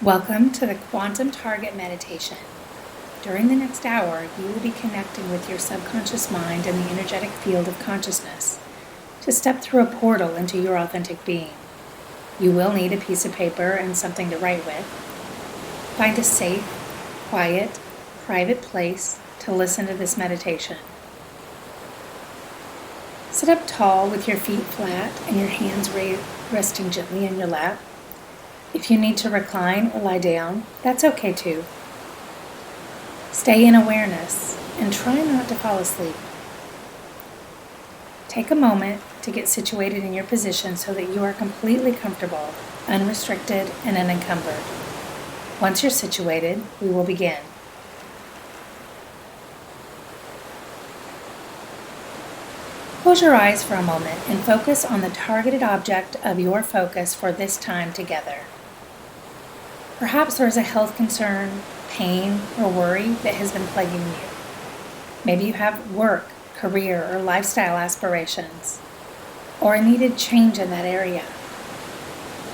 Welcome to the Quantum Target Meditation. During the next hour, you will be connecting with your subconscious mind and the energetic field of consciousness to step through a portal into your authentic being. You will need a piece of paper and something to write with. Find a safe, quiet, private place to listen to this meditation. Sit up tall with your feet flat and your hands resting gently in your lap. If you need to recline or lie down, that's okay too. Stay in awareness and try not to fall asleep. Take a moment to get situated in your position so that you are completely comfortable, unrestricted, and unencumbered. Once you're situated, we will begin. Close your eyes for a moment and focus on the targeted object of your focus for this time together. Perhaps there is a health concern, pain, or worry that has been plaguing you. Maybe you have work, career, or lifestyle aspirations, or a needed change in that area.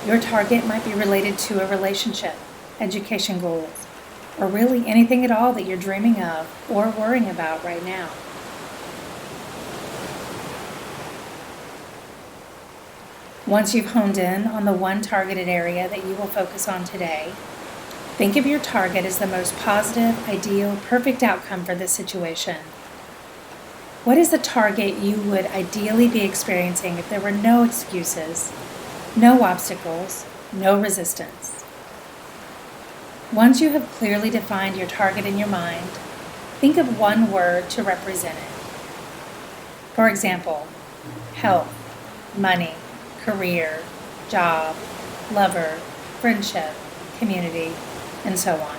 Your target might be related to a relationship, education goals, or really anything at all that you're dreaming of or worrying about right now. Once you've honed in on the one targeted area that you will focus on today, think of your target as the most positive, ideal, perfect outcome for this situation. What is the target you would ideally be experiencing if there were no excuses, no obstacles, no resistance? Once you have clearly defined your target in your mind, think of one word to represent it. For example, health, money, career, job, lover, friendship, community, and so on.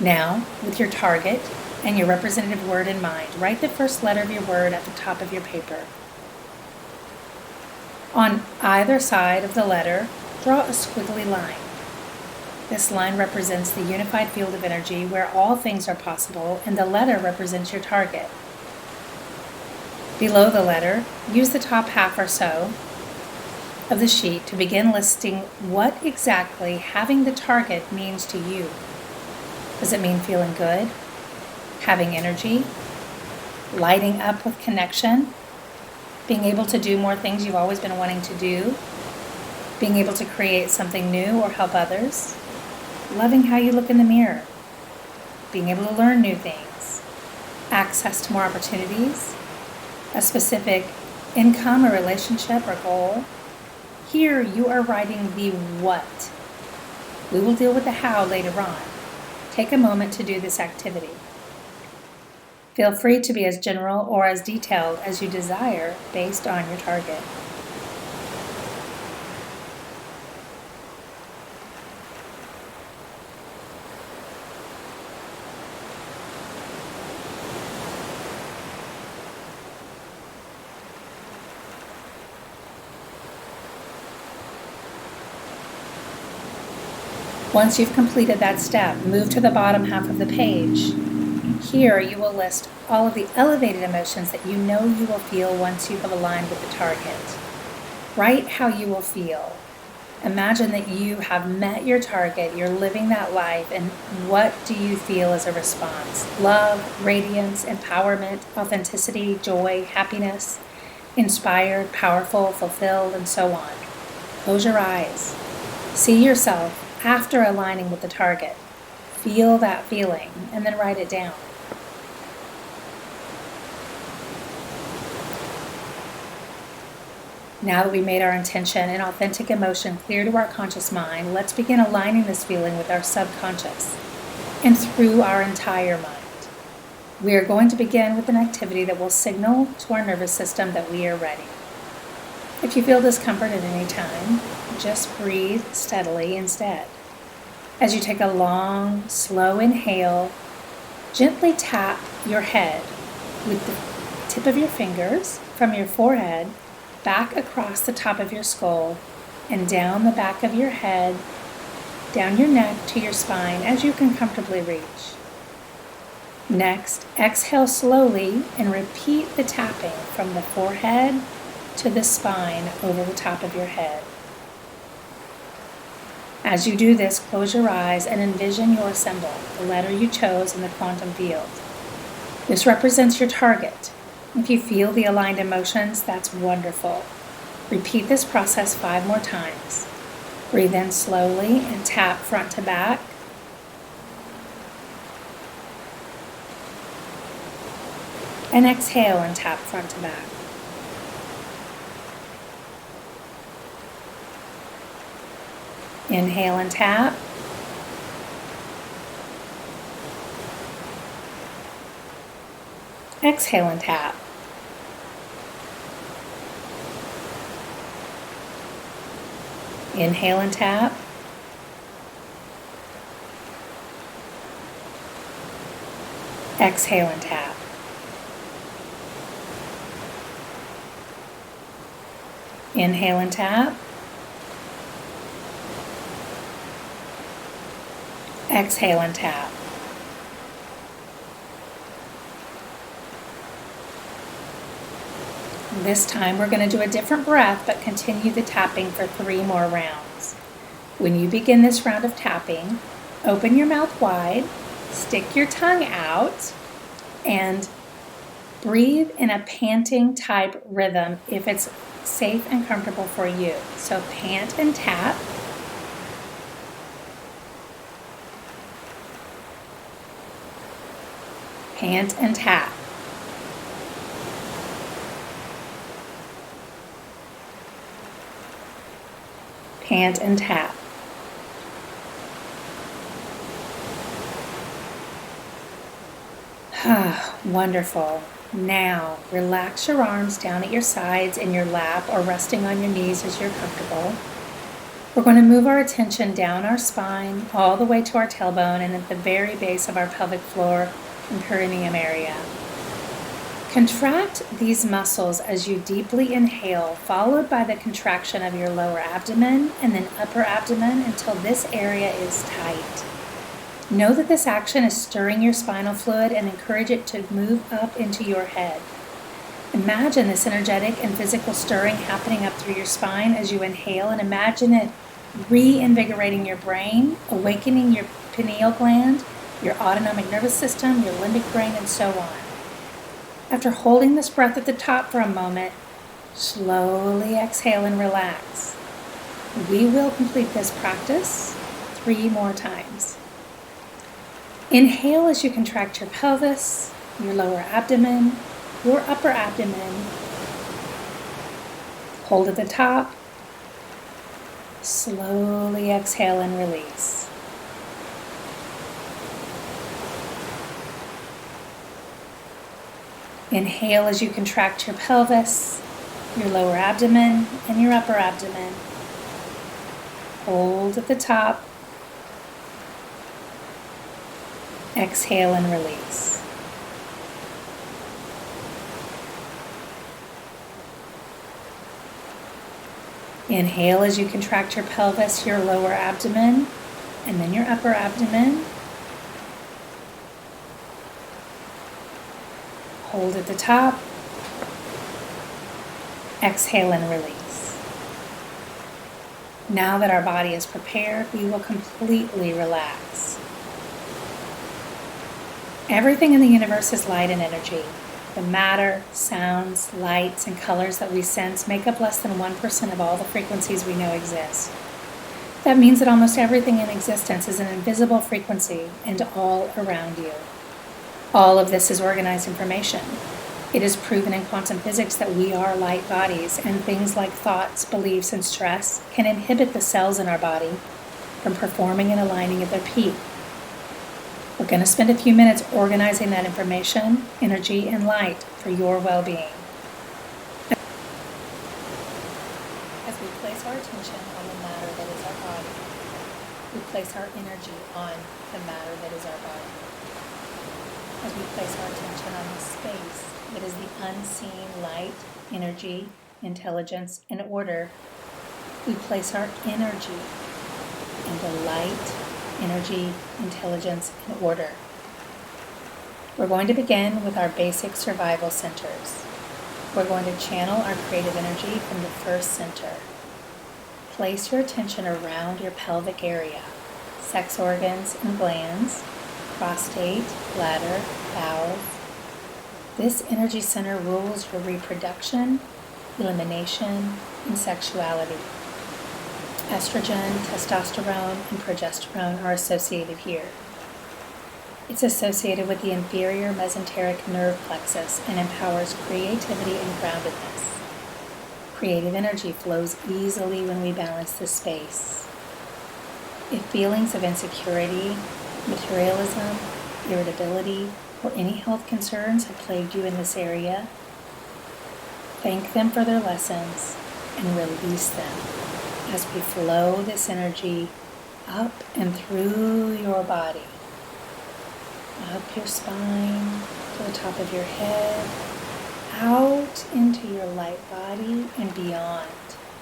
Now, with your target and your representative word in mind, write the first letter of your word at the top of your paper. On either side of the letter, draw a squiggly line. This line represents the unified field of energy where all things are possible, and the letter represents your target. Below the letter, use the top half or so of the sheet to begin listing what exactly having the target means to you. Does it mean feeling good, having energy, lighting up with connection, being able to do more things you've always been wanting to do, being able to create something new or help others, loving how you look in the mirror, being able to learn new things, access to more opportunities, a specific income or relationship or goal? Here you are writing the what. We will deal with the how later on. Take a moment to do this activity. Feel free to be as general or as detailed as you desire based on your target. Once you've completed that step, move to the bottom half of the page. Here you will list all of the elevated emotions that you know you will feel once you have aligned with the target. Write how you will feel. Imagine that you have met your target, you're living that life, and what do you feel as a response? Love, radiance, empowerment, authenticity, joy, happiness, inspired, powerful, fulfilled, and so on. Close your eyes. See yourself after aligning with the target. Feel that feeling and then write it down. Now that we made our intention and authentic emotion clear to our conscious mind, let's begin aligning this feeling with our subconscious and through our entire mind. We are going to begin with an activity that will signal to our nervous system that we are ready. If you feel discomfort at any time, just breathe steadily instead. As you take a long, slow inhale, gently tap your head with the tip of your fingers from your forehead back across the top of your skull and down the back of your head, down your neck to your spine as you can comfortably reach. Next, exhale slowly and repeat the tapping from the forehead to the spine over the top of your head. As you do this, close your eyes and envision your symbol, the letter you chose in the quantum field. This represents your target. If you feel the aligned emotions, that's wonderful. Repeat this process 5 more times. Breathe in slowly and tap front to back. And exhale and tap front to back. Inhale and tap. Exhale and tap. Inhale and tap. Exhale and tap. Inhale and tap. Exhale and tap. This time we're going to do a different breath, but continue the tapping for 3 more rounds. When you begin this round of tapping, open your mouth wide, stick your tongue out, and breathe in a panting type rhythm if it's safe and comfortable for you. So pant and tap. Pant and tap. Pant and tap. Wonderful. Now, relax your arms down at your sides in your lap or resting on your knees as you're comfortable. We're going to move our attention down our spine all the way to our tailbone and at the very base of our pelvic floor and perineum area. Contract these muscles as you deeply inhale, followed by the contraction of your lower abdomen and then upper abdomen until this area is tight. Know that this action is stirring your spinal fluid and encourage it to move up into your head. Imagine this energetic and physical stirring happening up through your spine as you inhale, and imagine it reinvigorating your brain, awakening your pineal gland, your autonomic nervous system, your limbic brain, and so on. After holding this breath at the top for a moment, slowly exhale and relax. We will complete this practice 3 more times. Inhale as you contract your pelvis, your lower abdomen, your upper abdomen. Hold at the top. Slowly exhale and release. Inhale as you contract your pelvis, your lower abdomen, and your upper abdomen. Hold at the top. Exhale and release. Inhale as you contract your pelvis, your lower abdomen, and then your upper abdomen. Hold at the top. Exhale and release. Now that our body is prepared, we will completely relax. Everything in the universe is light and energy. The matter, sounds, lights, and colors that we sense make up less than 1% of all the frequencies we know exist. That means that almost everything in existence is an invisible frequency and all around you. All of this is organized information. It is proven in quantum physics that we are light bodies, and things like thoughts, beliefs, and stress can inhibit the cells in our body from performing and aligning at their peak. We're going to spend a few minutes organizing that information, energy, and light for your well-being. As we place our attention on the matter that is our body, we place our energy on the matter that is our body. As we place our attention on the space that is the unseen light, energy, intelligence, and order, we place our energy in the light, energy, intelligence, and order. We're going to begin with our basic survival centers. We're going to channel our creative energy from the first center. Place your attention around your pelvic area, sex organs and glands, prostate, bladder, bowels. This energy center rules your reproduction, elimination, and sexuality. Estrogen, testosterone, and progesterone are associated here. It's associated with the inferior mesenteric nerve plexus and empowers creativity and groundedness. Creative energy flows easily when we balance this space. If feelings of insecurity, materialism, irritability, or any health concerns have plagued you in this area, thank them for their lessons and release them as we flow this energy up and through your body. Up your spine, to the top of your head, out into your light body and beyond.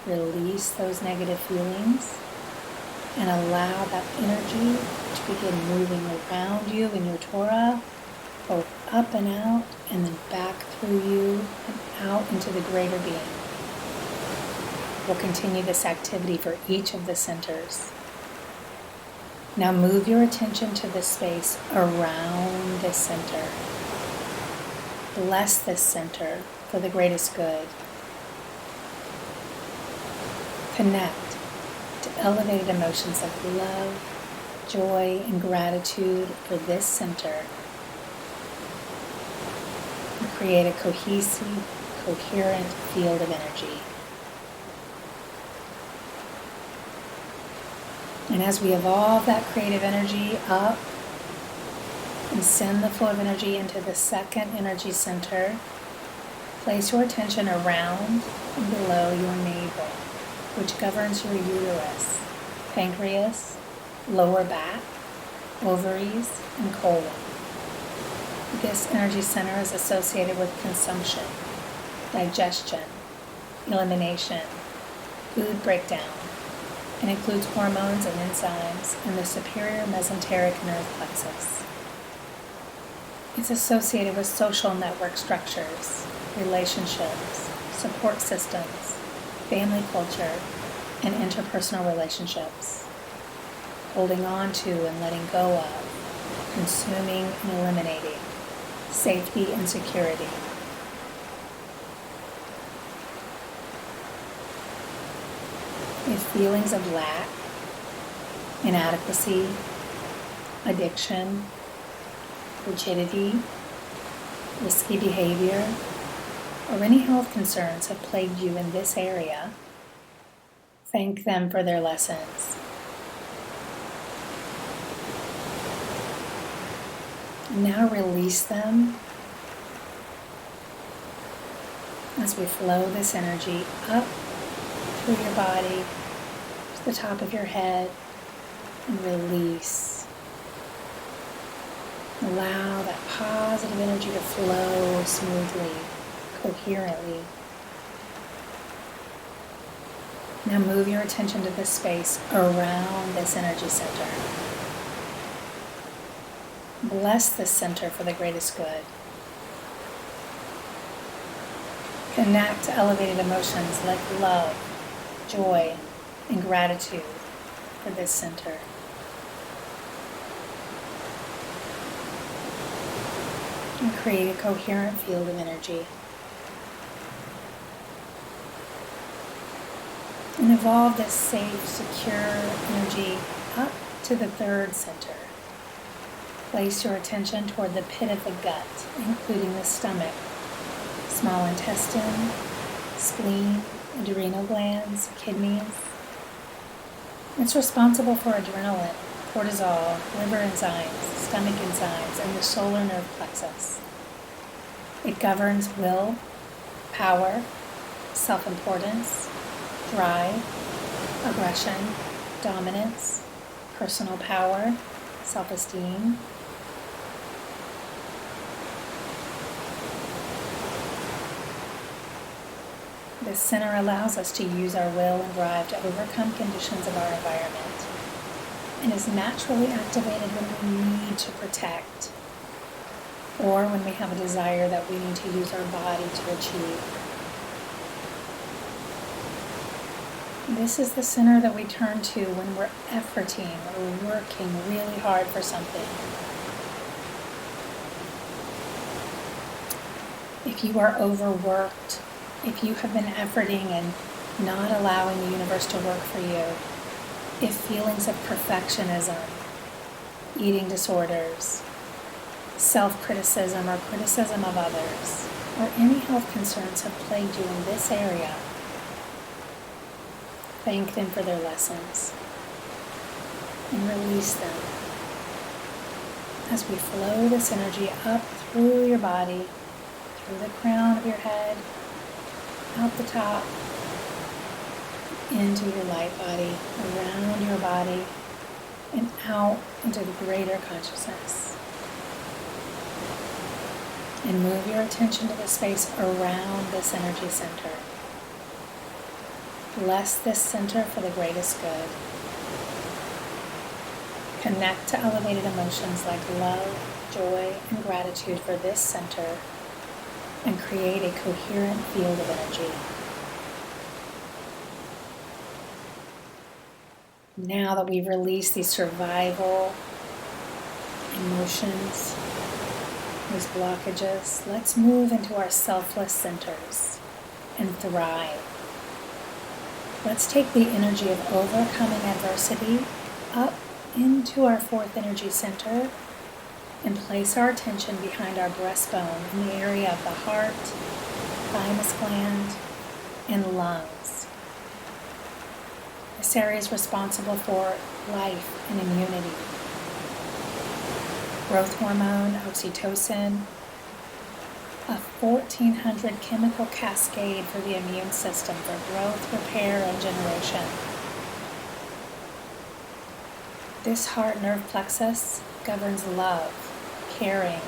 Release those negative feelings and allow that energy to begin moving around you in your Torah, both up and out, and then back through you and out into the greater being. We'll continue this activity for each of the centers. Now move your attention to the space around this center. Bless this center for the greatest good. Connect to elevated emotions of love, joy, and gratitude for this center. And create a cohesive, coherent field of energy. And as we evolve that creative energy up and send the flow of energy into the second energy center, place your attention around and below your navel, which governs your uterus, pancreas, lower back, ovaries, and colon. This energy center is associated with consumption, digestion, elimination, food breakdown, and includes hormones and enzymes in the superior mesenteric nerve plexus. It's associated with social network structures, relationships, support systems, family culture, and interpersonal relationships. Holding on to and letting go of, consuming and eliminating, safety and security. If feelings of lack, inadequacy, addiction, rigidity, risky behavior, or any health concerns have plagued you in this area, thank them for their lessons. Now release them as we flow this energy up through your body to the top of your head and release. Allow that positive energy to flow smoothly, coherently. Now move your attention to the space around this energy center. Bless this center for the greatest good. Connect to elevated emotions like love, joy, and gratitude for this center. And create a coherent field of energy. And evolve this safe, secure energy up to the third center. Place your attention toward the pit of the gut, including the stomach, small intestine, spleen, adrenal glands, kidneys. It's responsible for adrenaline, cortisol, liver enzymes, stomach enzymes, and the solar nerve plexus. It governs will, power, self-importance, drive, aggression, dominance, personal power, self-esteem. This center allows us to use our will and drive to overcome conditions of our environment and is naturally activated when we need to protect or when we have a desire that we need to use our body to achieve. This is the center that we turn to when we're efforting or working really hard for something. If you are overworked, if you have been efforting and not allowing the universe to work for you, if feelings of perfectionism, eating disorders, self-criticism or criticism of others, or any health concerns have plagued you in this area, thank them for their lessons and release them as we flow this energy up through your body, through the crown of your head, out the top, into your light body, around your body, and out into the greater consciousness. And move your attention to the space around this energy center. Bless this center for the greatest good. Connect to elevated emotions like love, joy, and gratitude for this center, and create a coherent field of energy. Now that we've released these survival emotions, these blockages, let's move into our selfless centers and thrive. Let's take the energy of overcoming adversity up into our fourth energy center and place our attention behind our breastbone in the area of the heart, thymus gland, and lungs. This area is responsible for life and immunity. Growth hormone, oxytocin, a 1,400 chemical cascade for the immune system for growth, repair, and generation. This heart nerve plexus governs love, caring,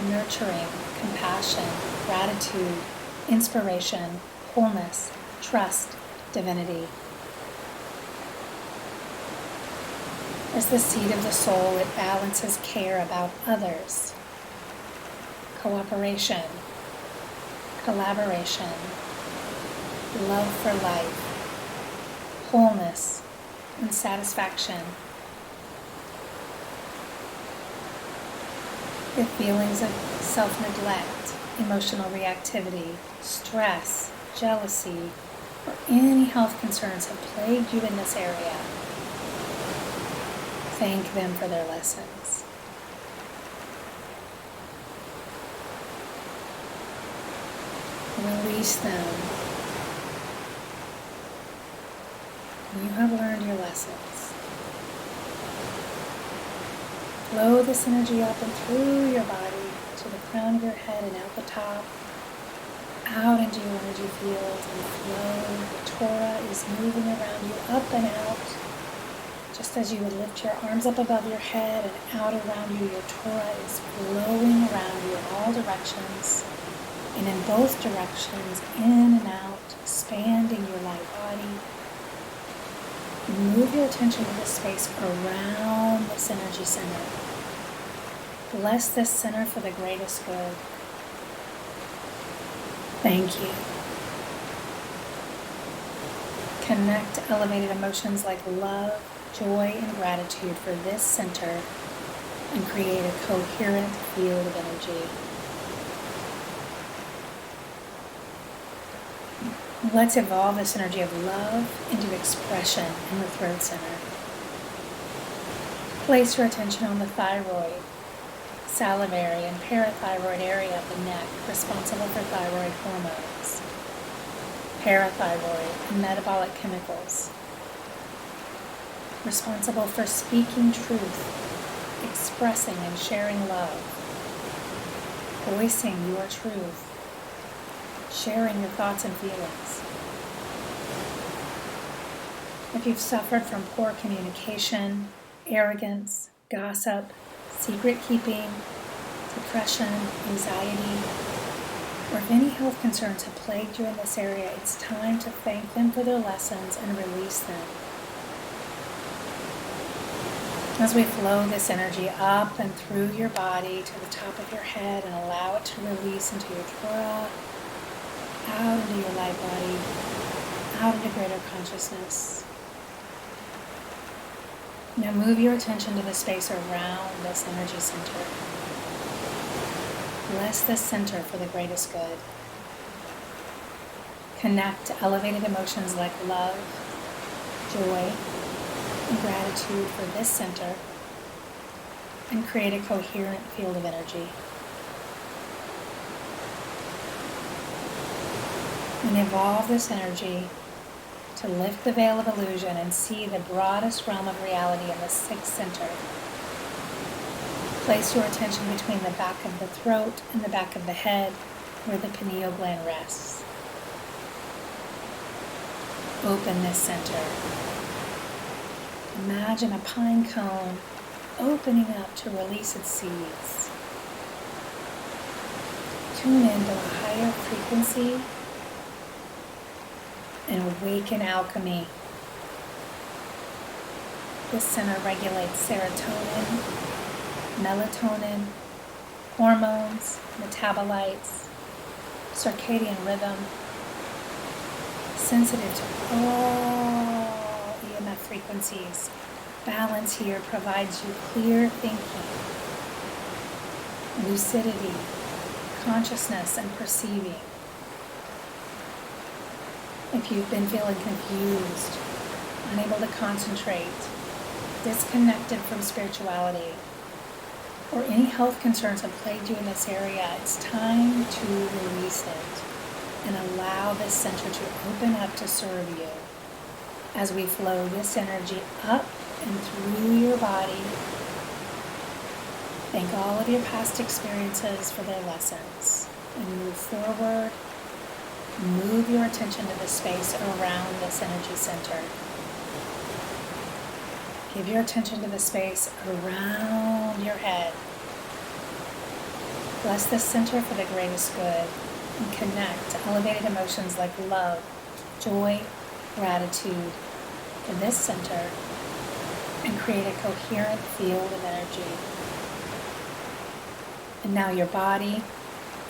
nurturing, compassion, gratitude, inspiration, wholeness, trust, divinity. As the seat of the soul, it balances care about others, cooperation, collaboration, love for life, wholeness, and satisfaction. If feelings of self-neglect, emotional reactivity, stress, jealousy, or any health concerns have plagued you in this area, thank them for their lessons. Release them. You have learned your lessons. Flow this energy up and through your body to the crown of your head and out the top, out into your energy field and flow. The Torah is moving around you up and out. Just as you would lift your arms up above your head and out around you, your Torah is flowing around you in all directions and in both directions, in and out, expanding your light body. Move your attention to the space around this energy center. Bless this center for the greatest good. Thank you. Connect to elevated emotions like love, joy, and gratitude for this center and create a coherent field of energy. Let's evolve this energy of love into expression in the throat center. Place your attention on the thyroid, salivary, and parathyroid area of the neck, responsible for thyroid hormones, parathyroid, and metabolic chemicals, responsible for speaking truth, expressing and sharing love, voicing your truth, sharing your thoughts and feelings. If you've suffered from poor communication, arrogance, gossip, secret keeping, depression, anxiety, or if any health concerns have plagued you in this area, it's time to thank them for their lessons and release them. As we flow this energy up and through your body to the top of your head and allow it to release into your Torah, out into your light body, out into greater consciousness. Now move your attention to the space around this energy center. Bless this center for the greatest good. Connect to elevated emotions like love, joy, and gratitude for this center, and create a coherent field of energy. And evolve this energy to lift the veil of illusion and see the broadest realm of reality in the sixth center. Place your attention between the back of the throat and the back of the head, where the pineal gland rests. Open this center. Imagine a pine cone opening up to release its seeds. Tune into a higher frequency and awaken alchemy. This center regulates serotonin, melatonin, hormones, metabolites, circadian rhythm, sensitive to all EMF frequencies. Balance here provides you clear thinking, lucidity, consciousness, and perceiving. If you've been feeling confused, unable to concentrate, disconnected from spirituality, or any health concerns have plagued you in this area, it's time to release it and allow this center to open up to serve you as we flow this energy up and through your body. Thank all of your past experiences for their lessons and move forward. Move your attention to the space around this energy center. Give your attention to the space around your head. Bless this center for the greatest good and connect to elevated emotions like love, joy, gratitude to this center and create a coherent field of energy. And now your body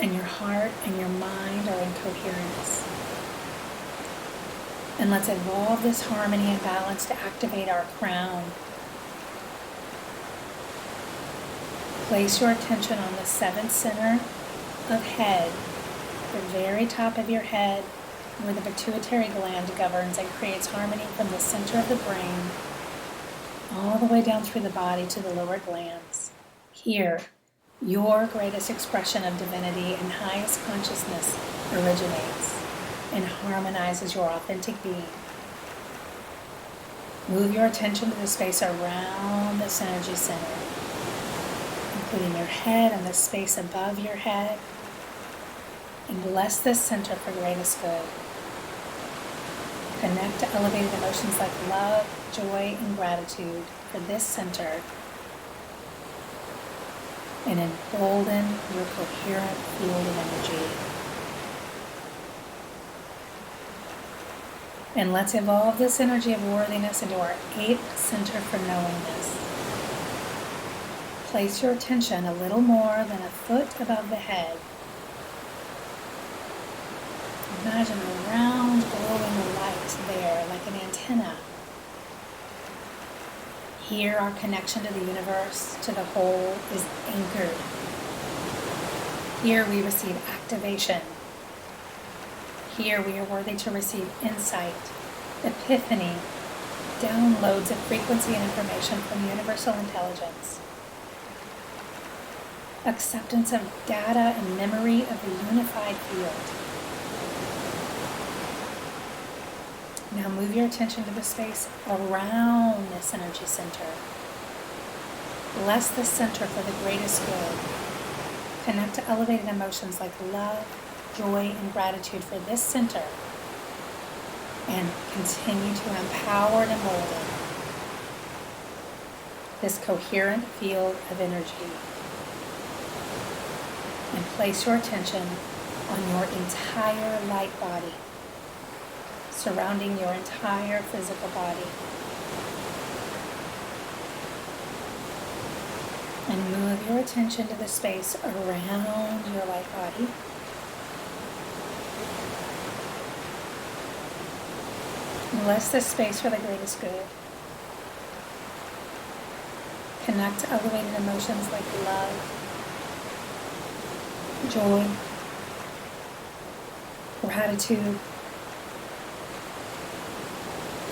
and your heart and your mind are in coherence. And let's evolve this harmony and balance to activate our crown. Place your attention on the seventh center of head, the very top of your head, where the pituitary gland governs and creates harmony from the center of the brain all the way down through the body to the lower glands. Here, your greatest expression of divinity and highest consciousness originates and harmonizes your authentic being. Move your attention to the space around this energy center, including your head and the space above your head, and bless this center for greatest good. Connect to elevated emotions like love, joy, and gratitude for this center, and embolden your coherent field of energy. And let's evolve this energy of worthiness into our eighth center for knowingness. Place your attention a little more than a foot above the head. Imagine a round glowing light there, like an antenna. Here, our connection to the universe, to the whole, is anchored. Here we receive activation. Here we are worthy to receive insight, epiphany, downloads of frequency and information from universal intelligence. Acceptance of data and memory of the unified field. Now move your attention to the space around this energy center. Bless this center for the greatest good. Connect to elevated emotions like love, joy, and gratitude for this center. And continue to empower and embolden this coherent field of energy. And place your attention on your entire light body, surrounding your entire physical body. And move your attention to the space around your light body. Bless this space for the greatest good. Connect to elevated emotions like love, joy, gratitude,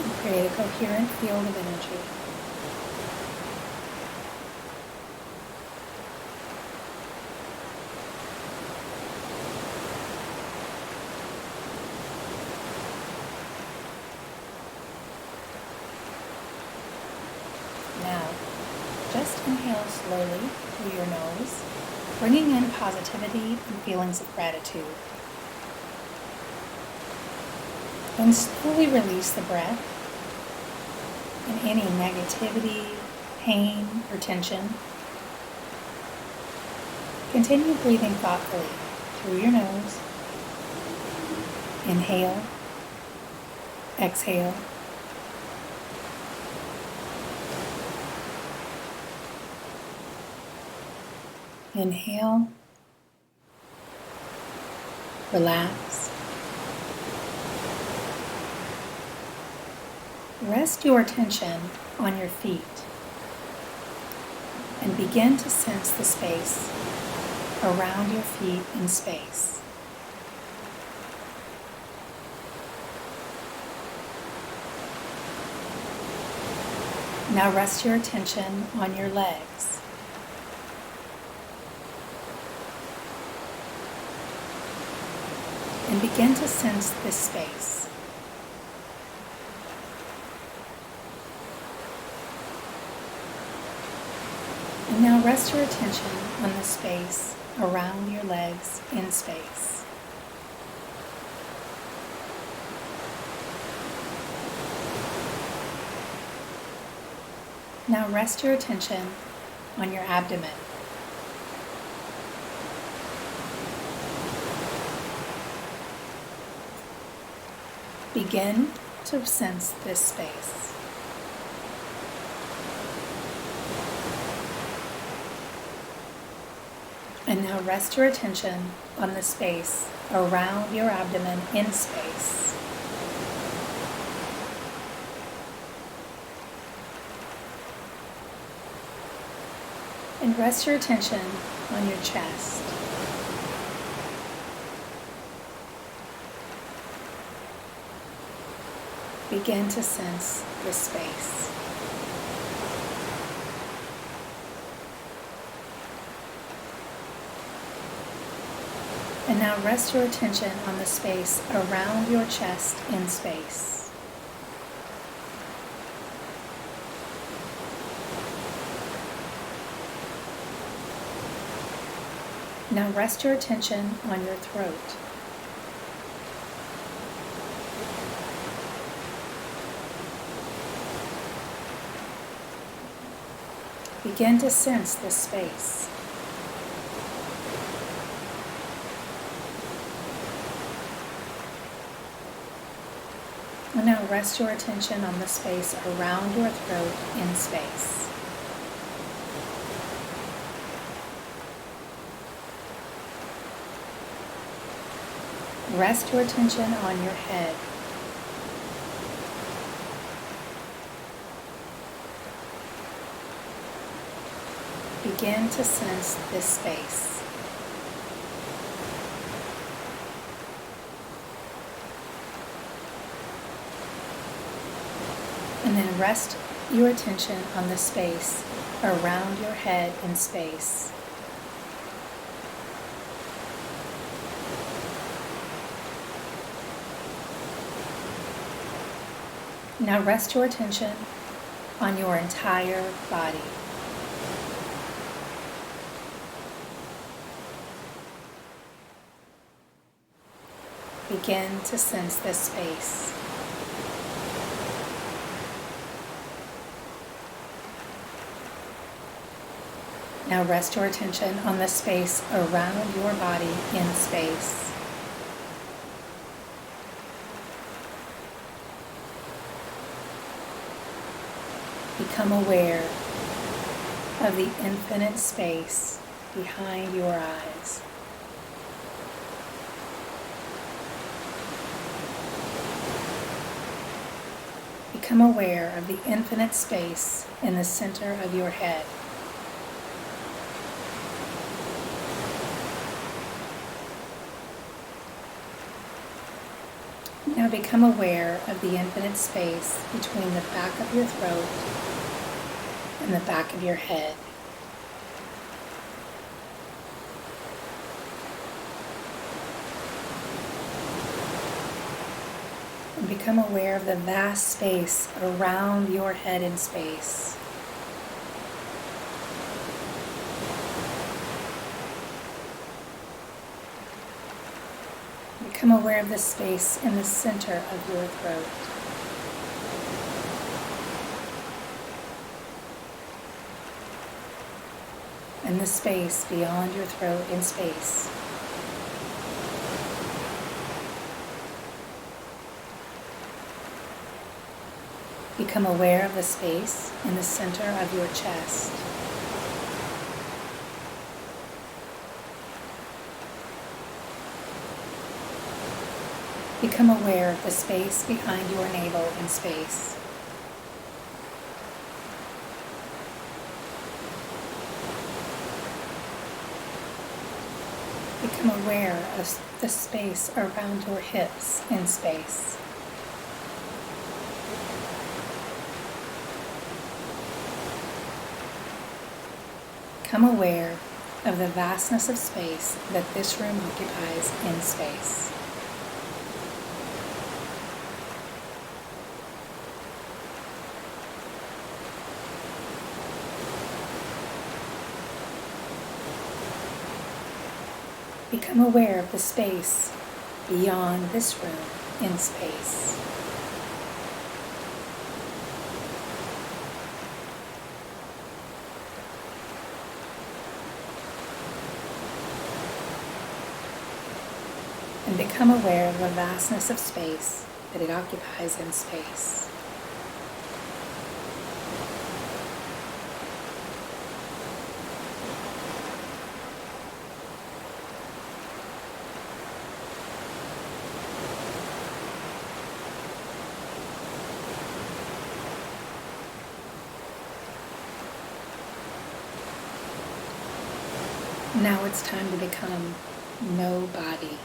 and create a coherent field of energy. Now, just inhale slowly through your nose, bringing in positivity and feelings of gratitude. Then slowly release the breath and any negativity, pain, or tension. Continue breathing thoughtfully through your nose. Inhale, exhale. Inhale, relax. Rest your attention on your feet and begin to sense the space around your feet in space. Now rest your attention on your legs. And begin to sense this space. And now rest your attention on the space around your legs in space. Now rest your attention on your abdomen. Begin to sense this space. And now rest your attention on the space around your abdomen in space. And rest your attention on your chest. Begin to sense this space. And now rest your attention on the space around your chest in space. Now rest your attention on your throat. Begin to sense this space. And now rest your attention on the space around your throat in space. Rest your attention on your head. Begin to sense this space. And then rest your attention on the space around your head in space. Now rest your attention on your entire body. Begin to sense this space. Now rest your attention on the space around your body in space. Become aware of the infinite space behind your eyes. Become aware of the infinite space in the center of your head. Now become aware of the infinite space between the back of your throat and the back of your head. And become aware of the vast space around your head in space. Become aware of the space in the center of your throat. And the space beyond your throat in space. Become aware of the space in the center of your chest. Become aware of the space behind your navel in space. Become aware of the space around your hips in space. Become aware of the vastness of space that this room occupies in space. Become aware of the space beyond this room in space. And become aware of the vastness of space that it occupies in space. Now it's time to become nobody.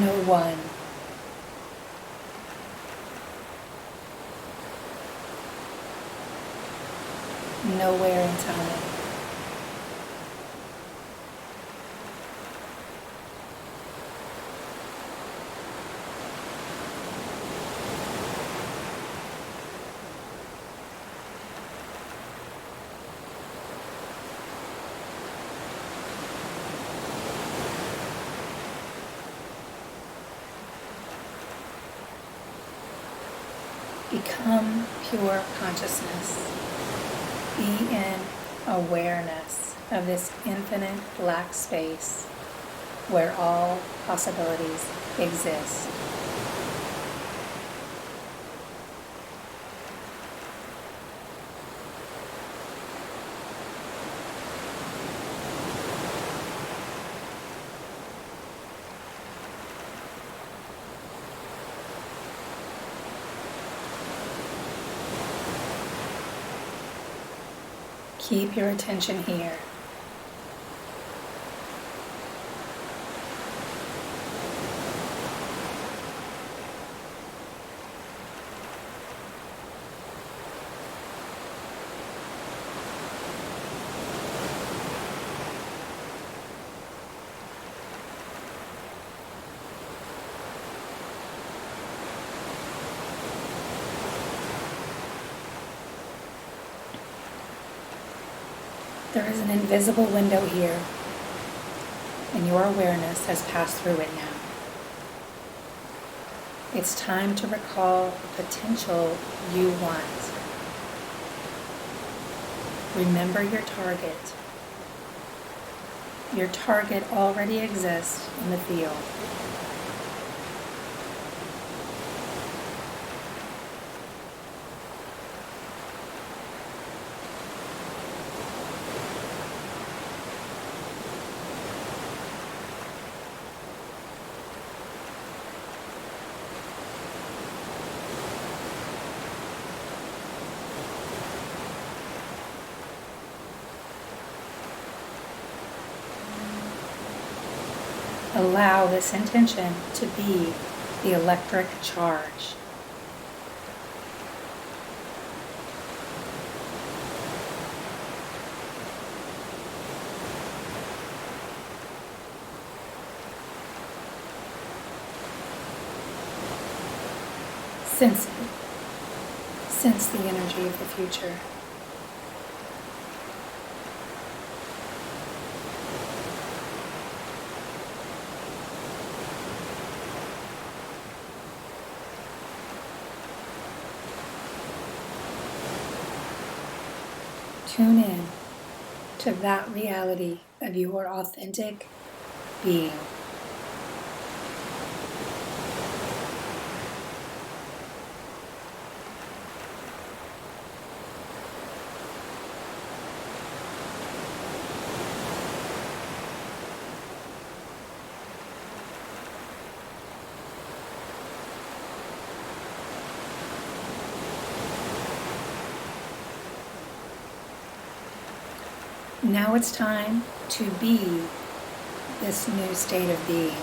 No one. Nowhere in time. Become pure consciousness. Be in awareness of this infinite black space where all possibilities exist. Keep your attention here. There is an invisible window here, and your awareness has passed through it now. It's time to recall the potential you want. Remember your target. Your target already exists in the field. Allow this intention to be the electric charge. Sense it. Sense the energy of the future. Tune in to that reality of your authentic being. Now it's time to be this new state of being.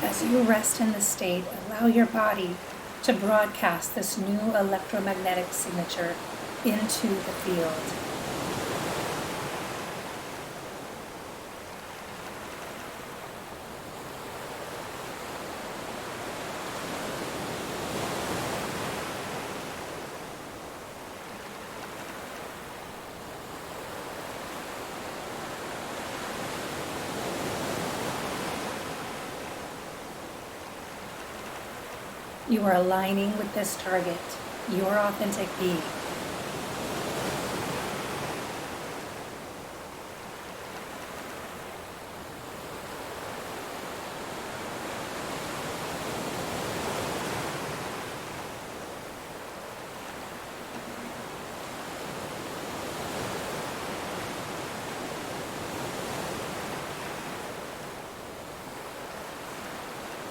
As you rest in this state, allow your body to broadcast this new electromagnetic signature into the field. You are aligning with this target, your authentic being.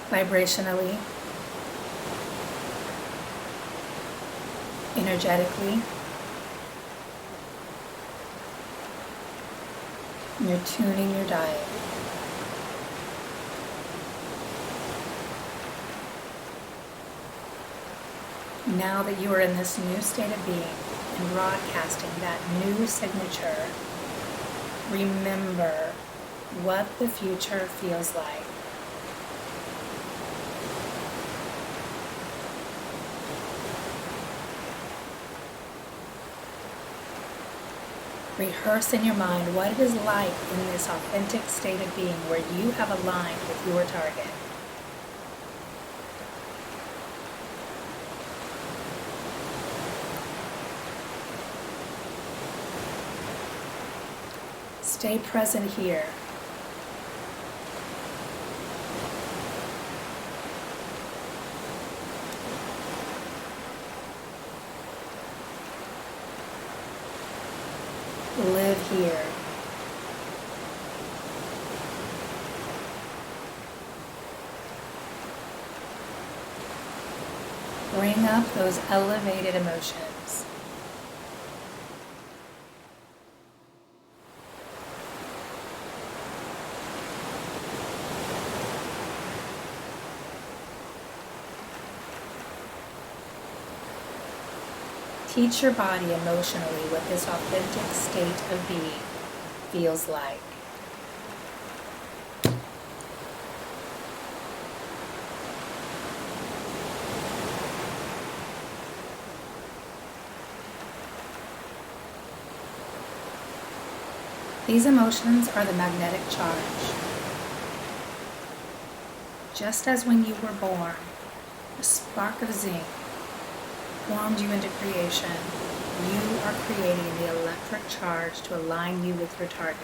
Vibrationally, energetically, you're tuning your diet. Now that you are in this new state of being and broadcasting that new signature, remember what the future feels like. Rehearse in your mind what it is like in this authentic state of being where you have aligned with your target. Stay present here. Live here. Bring up those elevated emotions. Teach your body emotionally what this authentic state of being feels like. These emotions are the magnetic charge. Just as when you were born, a spark of zinc formed you into creation, you are creating the electric charge to align you with your target.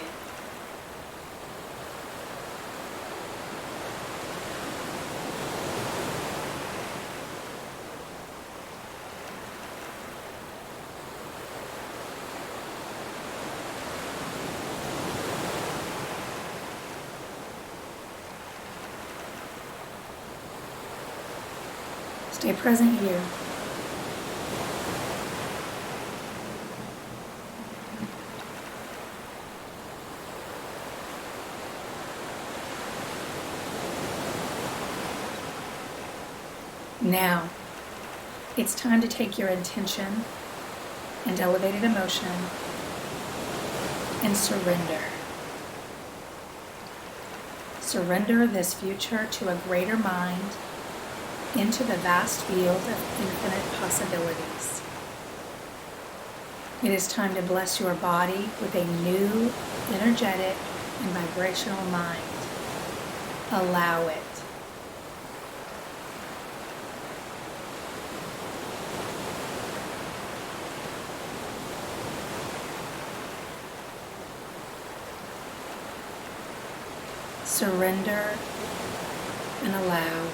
a present you. Now, it's time to take your intention and elevated emotion and surrender. Surrender this future to a greater mind into the vast field of infinite possibilities. It is time to bless your body with a new, energetic, and vibrational mind. Allow it. Surrender and allow.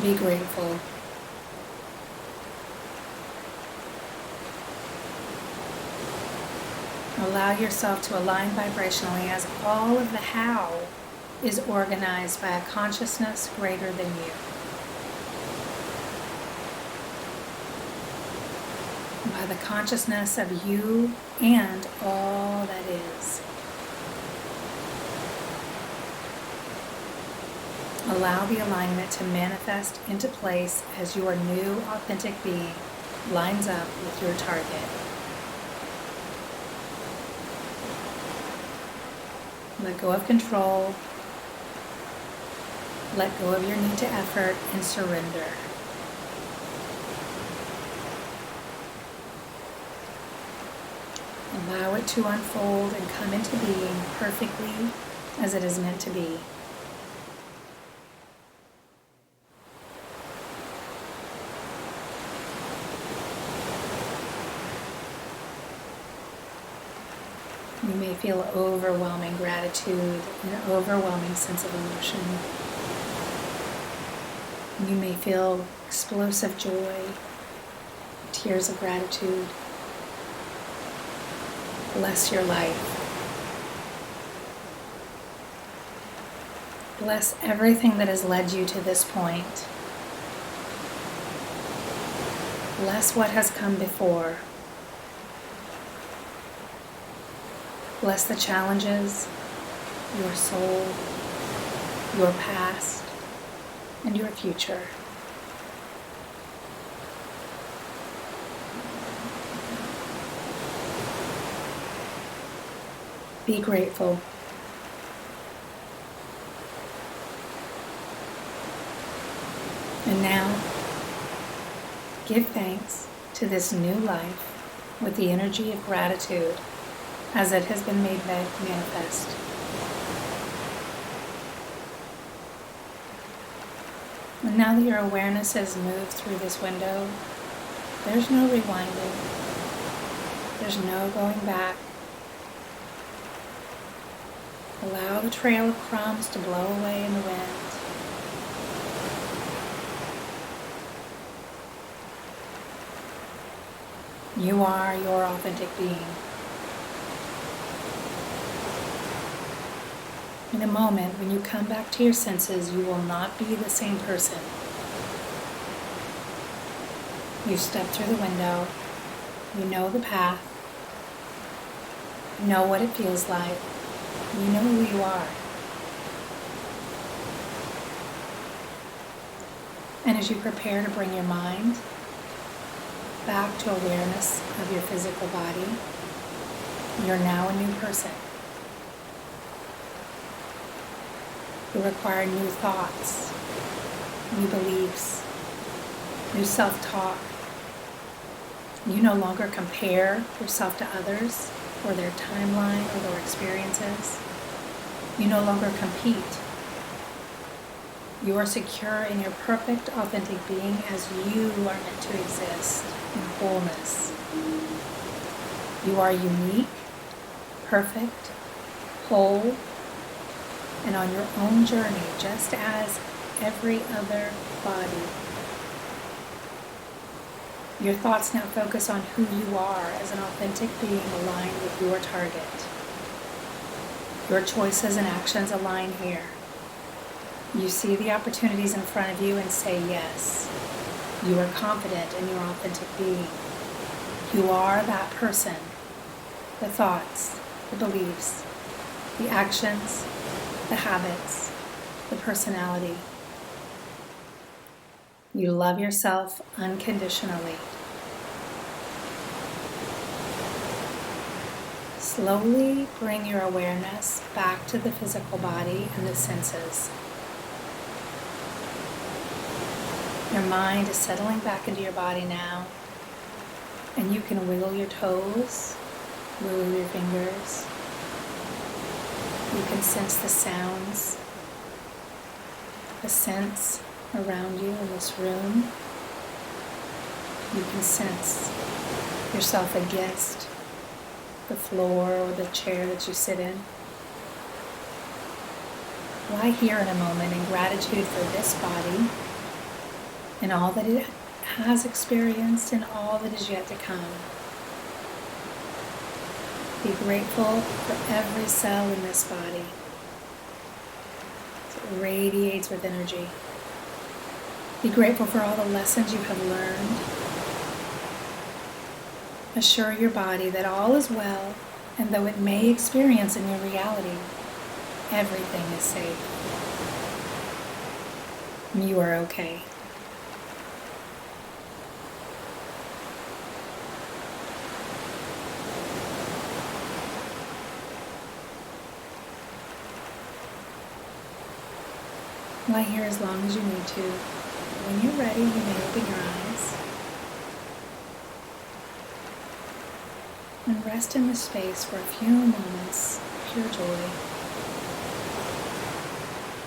Be grateful. Allow yourself to align vibrationally as all of the how is organized by a consciousness greater than you. By the consciousness of you and all that is. Allow the alignment to manifest into place as your new authentic being lines up with your target. Let go of control. Let go of your need to effort and surrender. Allow it to unfold and come into being perfectly as it is meant to be. You may feel overwhelming gratitude, an overwhelming sense of emotion. You may feel explosive joy, tears of gratitude. Bless your life. Bless everything that has led you to this point. Bless what has come before. Bless the challenges, your soul, your past, and your future. Be grateful. And now, give thanks to this new life with the energy of gratitude as it has been made manifest. And now that your awareness has moved through this window, there's no rewinding. There's no going back. Allow the trail of crumbs to blow away in the wind. You are your authentic being. In a moment, when you come back to your senses, you will not be the same person. You step through the window. You know the path. You know what it feels like. You know who you are. And as you prepare to bring your mind back to awareness of your physical body, you're now a new person. You require new thoughts, new beliefs, new self-talk. You no longer compare yourself to others or their timeline or their experiences. You no longer compete. You are secure in your perfect, authentic being as you are meant to exist in wholeness. You are unique, perfect, whole, and on your own journey, just as every other body. Your thoughts now focus on who you are as an authentic being aligned with your target. Your choices and actions align here. You see the opportunities in front of you and say yes. You are confident in your authentic being. You are that person. The thoughts, the beliefs, the actions, the habits, the personality. You love yourself unconditionally. Slowly bring your awareness back to the physical body and the senses. Your mind is settling back into your body now, and you can wiggle your toes, wiggle your fingers. You can sense the sounds, the scents around you in this room. You can sense yourself against the floor or the chair that you sit in. Lie here in a moment in gratitude for this body and all that it has experienced and all that is yet to come. Be grateful for every cell in this body. It radiates with energy. Be grateful for all the lessons you have learned. Assure your body that all is well, and though it may experience a new reality, everything is safe. You are okay. Lie here as long as you need to. When you're ready, you may open your eyes and rest in this space for a few moments of pure joy.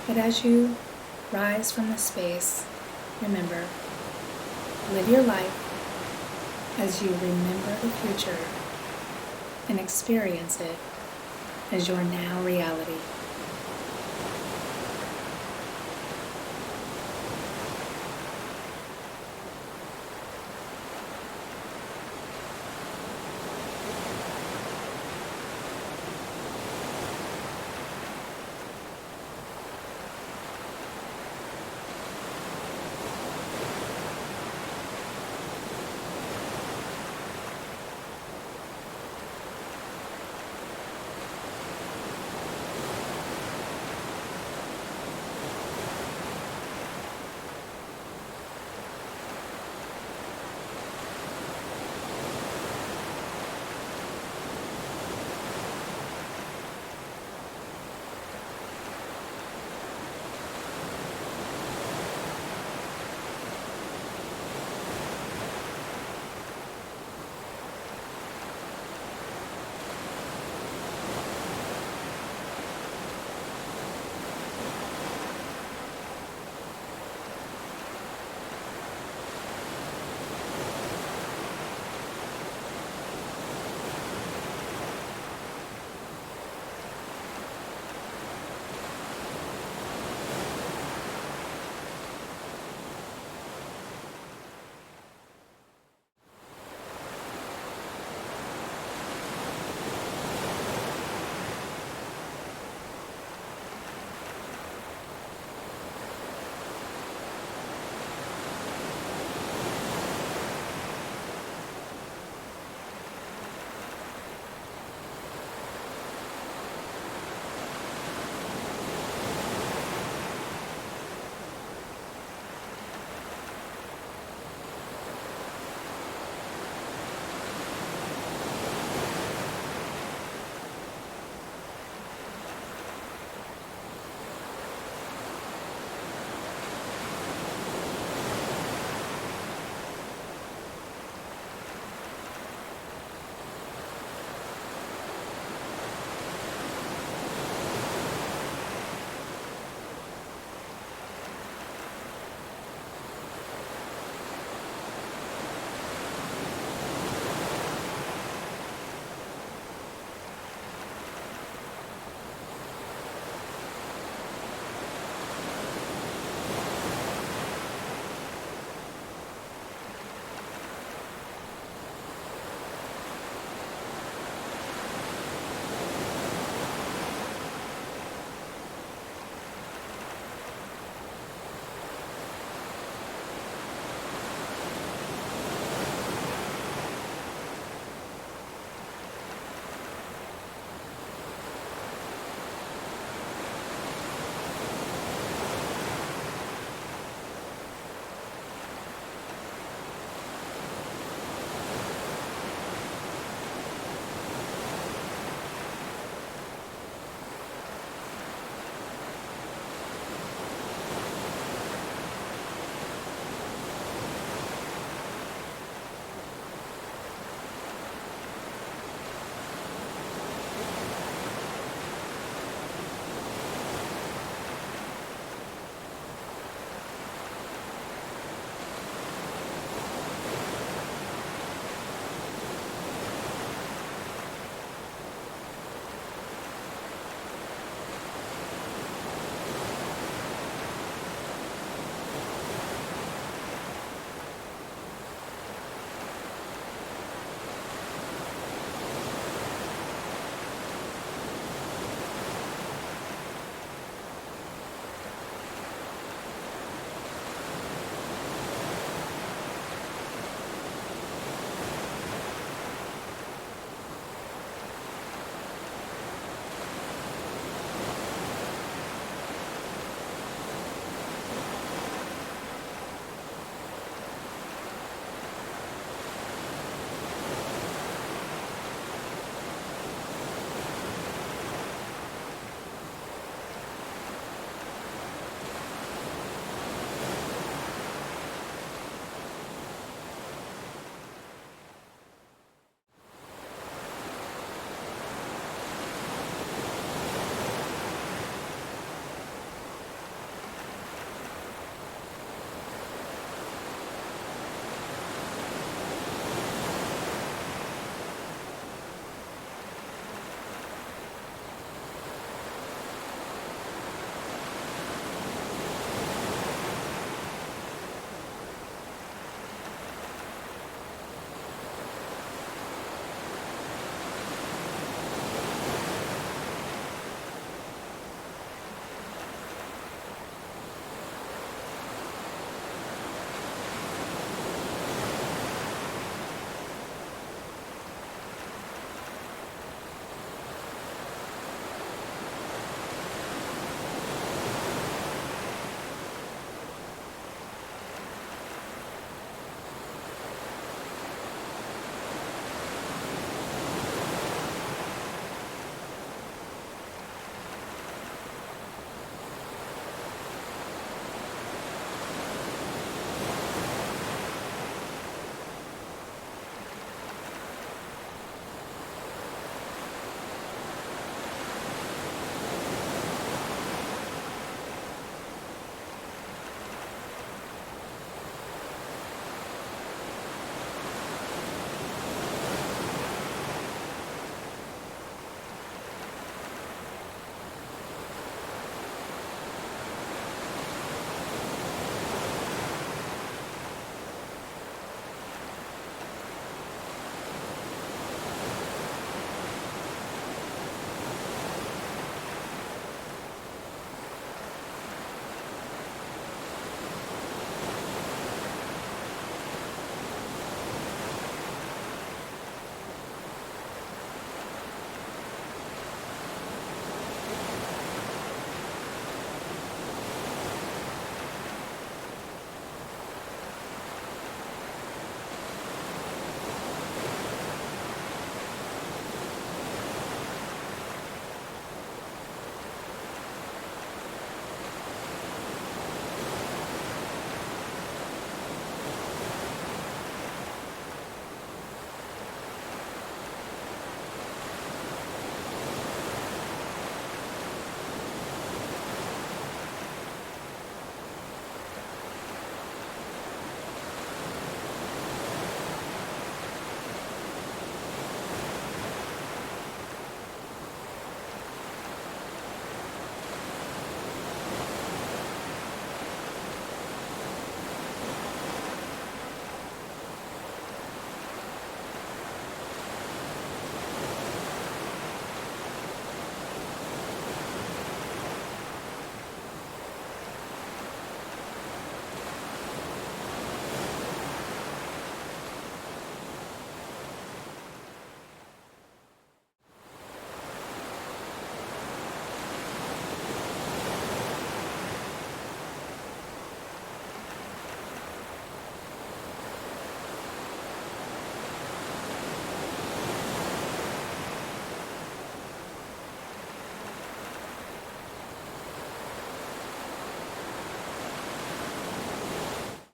But as you rise from the space, remember, live your life as you remember the future and experience it as your now reality.